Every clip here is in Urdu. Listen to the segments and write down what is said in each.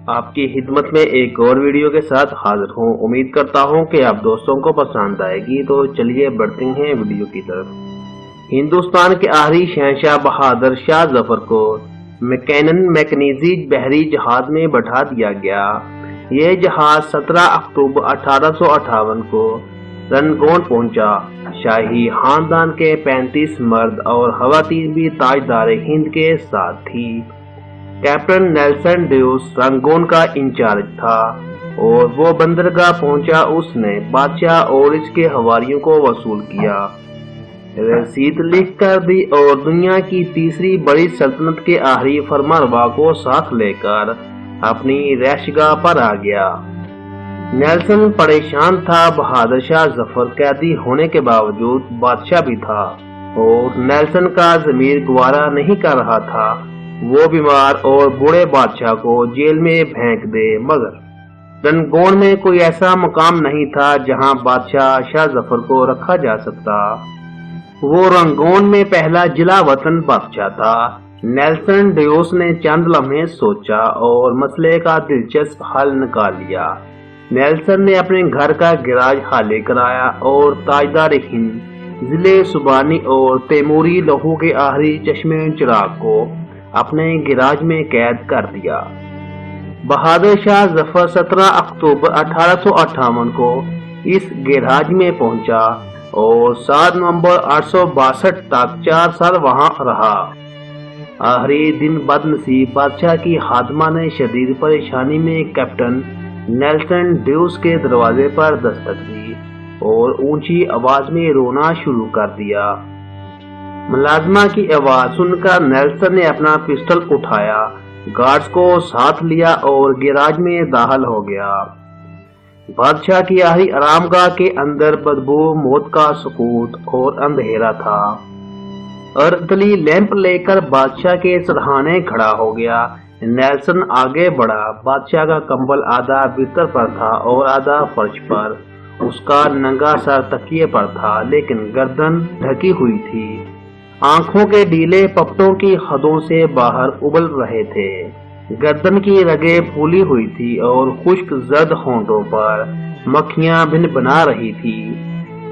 آپ کی خدمت میں ایک اور ویڈیو کے ساتھ حاضر ہوں۔ امید کرتا ہوں کہ آپ دوستوں کو پسند آئے گی، تو چلیے بڑھتے ہیں ویڈیو کی طرف۔ ہندوستان کے آخری شہنشاہ بہادر شاہ ظفر کو میکنن میکنیزڈ بحری جہاز میں بٹھا دیا گیا۔ یہ جہاز 17 اکتوبر 1858 کو رنگون پہنچا۔ شاہی خاندان کے 35 مرد اور خواتین بھی تاجدار ہند کے ساتھ تھی۔ کیپٹن نیلسن ڈیوس رنگون کا انچارج تھا اور وہ بندرگاہ پہنچا۔ اس نے بادشاہ اور اس کے حواریوں کو وصول کیا، رسید لکھ کر دی اور دنیا کی تیسری بڑی سلطنت کے آخری فرمانروا کو ساتھ لے کر اپنی رہائشگاہ پر آ گیا۔ نیلسن پریشان تھا۔ بہادر شاہ ظفر قیدی ہونے کے باوجود بادشاہ بھی تھا اور نیلسن کا ضمیر گوارا نہیں کر رہا تھا وہ بیمار اور بوڑھے بادشاہ کو جیل میں پھینک دے، مگر رنگون میں کوئی ایسا مقام نہیں تھا جہاں بادشاہ شاہ ظفر کو رکھا جا سکتا۔ وہ رنگون میں پہلا جلا وطن بادشاہ تھا۔ نیلسن ڈیوس نے چند لمحے سوچا اور مسئلے کا دلچسپ حل نکال لیا۔ نیلسن نے اپنے گھر کا گراج خالی کرایا اور تاجدار ہند ضلع سبانی اور تیموری لہو کے آخری چشمے چراغ کو اپنے گراج میں قید کر دیا۔ بہادر شاہ ظفر 17 اکتوبر 1858 کو اس گراج میں پہنچا اور 7 نومبر 862 تک 4 سال وہاں رہا۔ آخری دن بد نصیب بادشاہ کی خادمہ نے شدید پریشانی میں کیپٹن نیلسن ڈیوس کے دروازے پر دستک دی اور اونچی آواز میں رونا شروع کر دیا۔ ملازمہ کی آواز سن کر نیلسن نے اپنا پسٹل اٹھایا، گارڈز کو ساتھ لیا اور گراج میں داخل ہو گیا۔ بادشاہ کی آخری آرام گاہ کے اندر بدبو موت کا سکوت اور اندھیرا تھا۔ ارتلی لیمپ لے کر بادشاہ کے سرہانے کھڑا ہو گیا۔ نیلسن آگے بڑھا۔ بادشاہ کا کمبل آدھا بستر پر تھا اور آدھا فرش پر۔ اس کا ننگا سر تکیے پر تھا، لیکن گردن ڈھکی ہوئی تھی۔ آنکھوں کے ڈیلے پپٹوں کی خدوں سے باہر ابل رہے تھے۔ گردن کی رگیں پھولی ہوئی تھی اور خشک زرد ہونٹوں پر مکھیاں بن بنا رہی تھی۔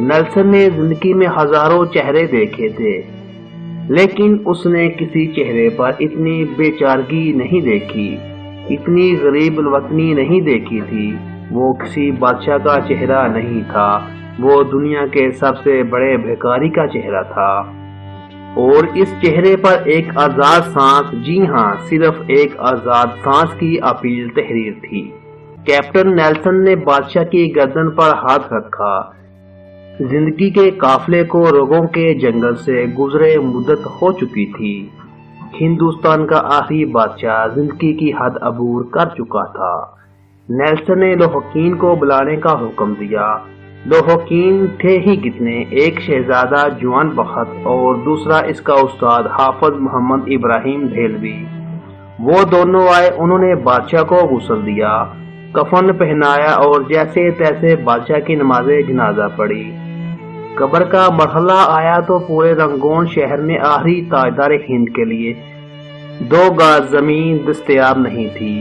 نیلسن نے زندگی میں ہزاروں چہرے دیکھے تھے، لیکن اس نے کسی چہرے پر اتنی بے چارگی نہیں دیکھی، اتنی غریب الوطنی نہیں دیکھی تھی۔ وہ کسی بادشاہ کا چہرہ نہیں تھا، وہ دنیا کے سب سے بڑے بھکاری کا چہرہ تھا، اور اس چہرے پر ایک آزاد سانس، جی ہاں صرف ایک آزاد سانس کی اپیل تحریر تھی۔ کیپٹن نیلسن نے بادشاہ کی گردن پر ہاتھ رکھا۔ زندگی کے قافلے کو رگوں کے جنگل سے گزرے مدت ہو چکی تھی۔ ہندوستان کا آخری بادشاہ زندگی کی حد عبور کر چکا تھا۔ نیلسن نے لوحقین کو بلانے کا حکم دیا۔ لوحقین تھے ہی کتنے، ایک شہزادہ جوان بخت اور دوسرا اس کا استاد حافظ محمد ابراہیم دہلوی۔ وہ دونوں آئے، انہوں نے بادشاہ کو غسل دیا، کفن پہنایا اور جیسے تیسے بادشاہ کی نماز جنازہ پڑھی۔ قبر کا مرحلہ آیا تو پورے رنگون شہر میں آخری تاجدار ہند کے لیے 2 گز زمین دستیاب نہیں تھی۔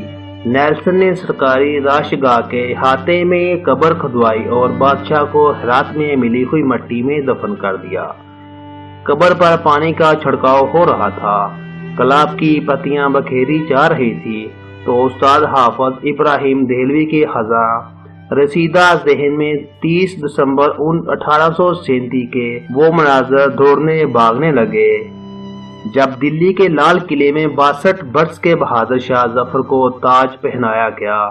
نیلسن نے سرکاری راشگاہ کے احاطے میں قبر کھدوائی اور بادشاہ کو ہرات میں ملی ہوئی مٹی میں دفن کر دیا۔ قبر پر پانی کا چھڑکاؤ ہو رہا تھا، گلاب کی پتیاں بکھیری جا رہی تھی، تو استاد حافظ ابراہیم دہلوی کی خزاں رسیدہ ذہن میں 30 دسمبر 1837 کے وہ مناظر دوڑنے بھاگنے لگے جب دلی کے لال قلعے میں 62 برس کے بہادر شاہ ظفر کو تاج پہنایا گیا۔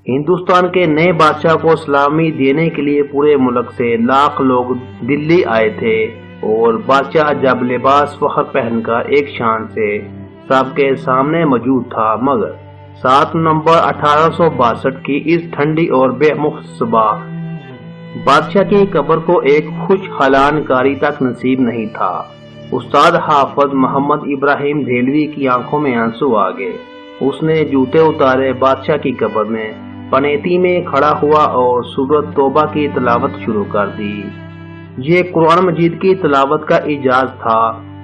ہندوستان کے نئے بادشاہ کو سلامی دینے کے لیے پورے ملک سے لاکھ لوگ دلی آئے تھے، اور بادشاہ جب لباس فخر پہن کر ایک شان سے سب کے سامنے موجود تھا، مگر 7 نومبر 1862 کی اس ٹھنڈی اور بے مخ صبح بادشاہ کی قبر کو ایک خوش حالان کاری تک نصیب نہیں تھا۔ استاد حافظ محمد ابراہیم دہلوی کی آنکھوں میں آنسو آ گئے۔ اس نے جوتے اتارے، بادشاہ کی قبر میں پنیتی میں کھڑا ہوا اور سورۃ توبہ کی تلاوت شروع کر دی۔ یہ قرآن مجید کی تلاوت کا اعجاز تھا۔